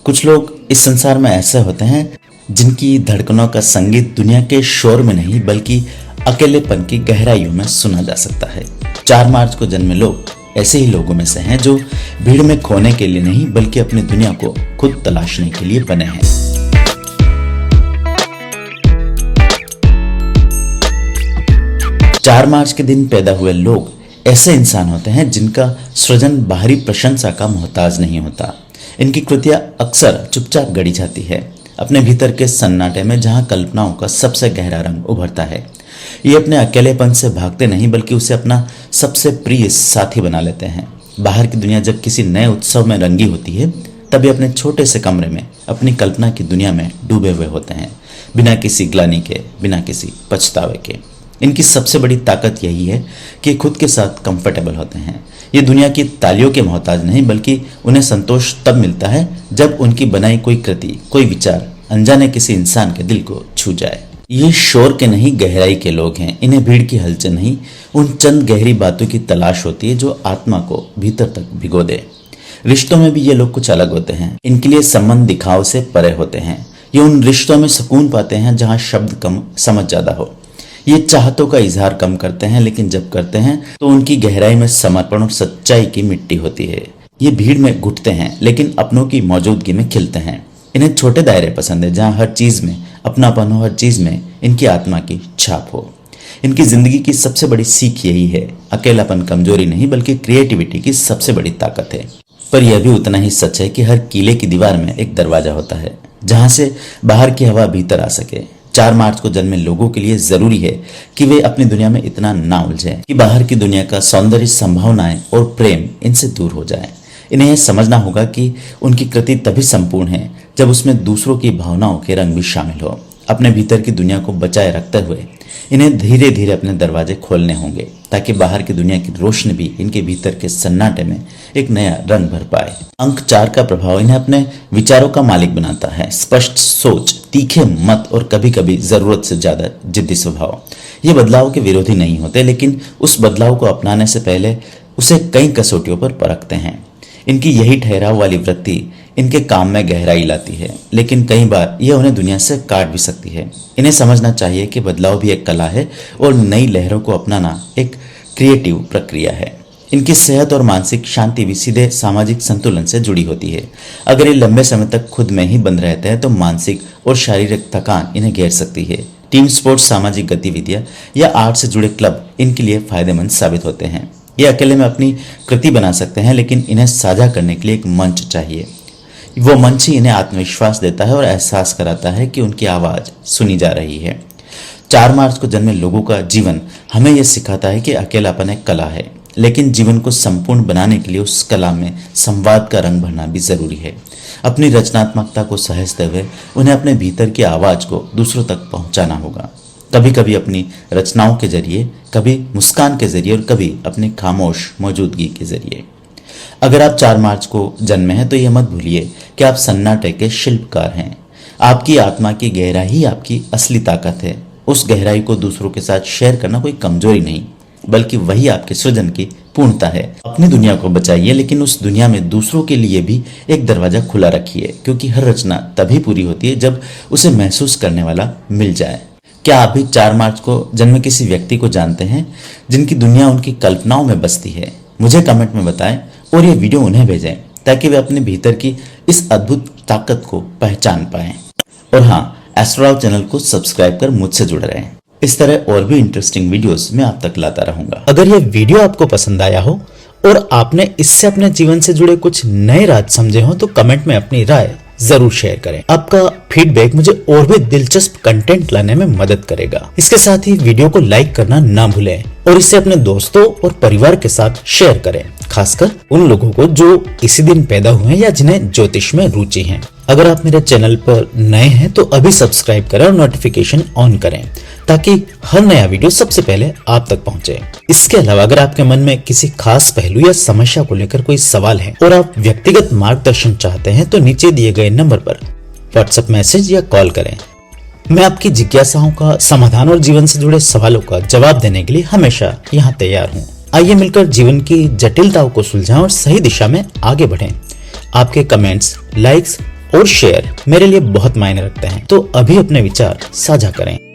कुछ लोग इस संसार में ऐसे होते हैं जिनकी धड़कनों का संगीत दुनिया के शोर में नहीं बल्कि अकेलेपन की गहराइयों में सुना जा सकता है। 4 मार्च को जन्मे लोग ऐसे ही लोगों में से हैं जो भीड़ में खोने के लिए नहीं बल्कि अपनी दुनिया को खुद तलाशने के लिए बने हैं। चार मार्च के दिन पैदा हुए लोग ऐसे इंसान होते हैं जिनका सृजन बाहरी प्रशंसा का मोहताज नहीं होता। इनकी कृतियां अक्सर चुपचाप गढ़ी जाती है, अपने भीतर के सन्नाटे में जहां कल्पनाओं का सबसे गहरा रंग उभरता है। ये अपने अकेलेपन से भागते नहीं बल्कि उसे अपना सबसे प्रिय साथी बना लेते हैं। बाहर की दुनिया जब किसी नए उत्सव में रंगी होती है तब ये अपने छोटे से कमरे में अपनी कल्पना की दुनिया में डूबे हुए होते हैं, बिना किसी ग्लानि के, बिना किसी पछतावे के। इनकी सबसे बड़ी ताकत यही है कि खुद के साथ कंफर्टेबल होते हैं। ये दुनिया की तालियों के मोहताज नहीं बल्कि उन्हें संतोष तब मिलता है जब उनकी बनाई कोई कृति, कोई विचार अनजाने किसी इंसान के दिल को छू जाए। ये शोर के नहीं गहराई के लोग हैं। इन्हें भीड़ की हलचल नहीं, उन चंद गहरी बातों की तलाश होती है जो आत्मा को भीतर तक भिगो दे। रिश्तों में भी ये लोग कुछ अलग होते हैं। इनके लिए संबंध दिखाव से परे होते हैं। ये उन रिश्तों में सुकून पाते हैं जहां शब्द कम, समझ ज्यादा हो। ये चाहतों का इजहार कम करते हैं, लेकिन जब करते हैं तो उनकी गहराई में समर्पण और सच्चाई की मिट्टी होती है। ये भीड़ में घुटते हैं लेकिन अपनों की मौजूदगी में खिलते हैं। इन्हें छोटे दायरे पसंद है जहां हर चीज में अपनापन हो, हर चीज में इनकी आत्मा की छाप हो। इनकी जिंदगी की सबसे बड़ी सीख यही है, अकेलापन कमजोरी नहीं बल्कि क्रिएटिविटी की सबसे बड़ी ताकत है। पर यह भी उतना ही सच है कि हर किले की दीवार में एक दरवाजा होता है जहां से बाहर की हवा भीतर आ सके। 4 मार्च को जन्मे लोगों के लिए जरूरी है कि वे अपनी दुनिया में इतना ना उलझें कि बाहर की दुनिया का सौंदर्य, संभावनाएं और प्रेम इनसे दूर हो जाए। इन्हें यह समझना होगा कि उनकी कृति तभी संपूर्ण है जब उसमें दूसरों की भावनाओं के रंग भी शामिल हो। अपने भीतर की दुनिया को बचाए रखते हुए इन्हें धीरे धीरे अपने दरवाजे खोलने होंगे ताकि बाहर की दुनिया की रोशनी भी इनके भीतर के सन्नाटे में एक नया रंग भर पाए। अंक 4 का प्रभाव इन्हें अपने विचारों का मालिक बनाता है। स्पष्ट सोच, तीखे मत और कभी कभी जरूरत से ज्यादा जिद्दी स्वभाव। ये बदलाव के विरोधी नहीं होते, लेकिन उस बदलाव को अपनाने से पहले उसे कई कसौटियों पर परखते हैं। इनकी यही ठहराव वाली वृत्ति इनके काम में गहराई लाती है, लेकिन कई बार यह उन्हें दुनिया से काट भी सकती है। इन्हें समझना चाहिए कि बदलाव भी एक कला है और नई लहरों को अपनाना एक क्रिएटिव प्रक्रिया है। इनकी सेहत और मानसिक शांति भी सीधे सामाजिक संतुलन से जुड़ी होती है। अगर ये लंबे समय तक खुद में ही बंद रहते हैं तो मानसिक और शारीरिक थकान इन्हें घेर सकती है। टीम स्पोर्ट्स, सामाजिक गतिविधियां या आर्ट से जुड़े क्लब इनके लिए फायदेमंद साबित होते हैं। ये अकेले में अपनी कृति बना सकते हैं, लेकिन इन्हें साझा करने के लिए एक मंच चाहिए। वो मंच ही इन्हें आत्मविश्वास देता है और एहसास कराता है कि उनकी आवाज सुनी जा रही है। 4 मार्च को जन्मे लोगों का जीवन हमें यह सिखाता है कि अकेलापन एक कला है, लेकिन जीवन को संपूर्ण बनाने के लिए उस कला में संवाद का रंग भरना भी जरूरी है। अपनी रचनात्मकता को सहेजते हुए उन्हें अपने भीतर की आवाज को दूसरों तक पहुंचाना होगा। कभी कभी अपनी रचनाओं के जरिए, कभी मुस्कान के जरिए और कभी अपनी खामोश मौजूदगी के जरिए। अगर आप 4 मार्च को जन्मे हैं तो यह मत भूलिए कि आप सन्नाटे के शिल्पकार हैं। आपकी आत्मा की गहराई ही आपकी असली ताकत है। उस गहराई को दूसरों के साथ शेयर करना कोई कमजोरी नहीं बल्कि वही आपके सृजन की पूर्णता है। अपनी दुनिया को बचाइए, लेकिन उस दुनिया में दूसरों के लिए भी एक दरवाजा खुला रखिए, क्योंकि हर रचना तभी पूरी होती है जब उसे महसूस करने वाला मिल जाए। क्या आप भी 4 मार्च को जन्मे किसी व्यक्ति को जानते हैं जिनकी दुनिया उनकी कल्पनाओं में बसती है? मुझे कमेंट में बताएं और ये वीडियो उन्हें भेजें ताकि वे अपने भीतर की इस अद्भुत ताकत को पहचान पाएं। और हाँ, एस्ट्रोलॉग चैनल को सब्सक्राइब कर मुझसे जुड़ रहें। इस तरह और भी इंटरेस्टिंग वीडियोस मैं आप तक लाता रहूंगा। अगर ये वीडियो आपको पसंद आया हो और आपने इससे अपने जीवन से जुड़े कुछ नए राज समझे हो तो कमेंट में अपनी राय जरूर शेयर करें। आपका फीडबैक मुझे और भी दिलचस्प कंटेंट लाने में मदद करेगा। इसके साथ ही वीडियो को लाइक करना ना भूलें और इसे अपने दोस्तों और परिवार के साथ शेयर करें, खासकर उन लोगों को जो इसी दिन पैदा हुए हैं या जिन्हें ज्योतिष में रुचि है। अगर आप मेरे चैनल पर नए हैं तो अभी सब्सक्राइब करें और नोटिफिकेशन ऑन करें ताकि हर नया वीडियो सबसे पहले आप तक पहुंचे। इसके अलावा अगर आपके मन में किसी खास पहलू या समस्या को लेकर कोई सवाल है और आप व्यक्तिगत मार्गदर्शन चाहते हैं तो नीचे दिए गए नंबर पर व्हाट्सएप मैसेज या कॉल करें। मैं आपकी जिज्ञासाओं का समाधान और जीवन से जुड़े सवालों का जवाब देने के लिए हमेशा यहाँ तैयार हूँ। आइए मिलकर जीवन की जटिलताओं को सुलझाएं और सही दिशा में आगे बढ़ें। आपके कमेंट्स, लाइक्स और शेयर मेरे लिए बहुत मायने रखते हैं। तो अभी अपने विचार साझा करें।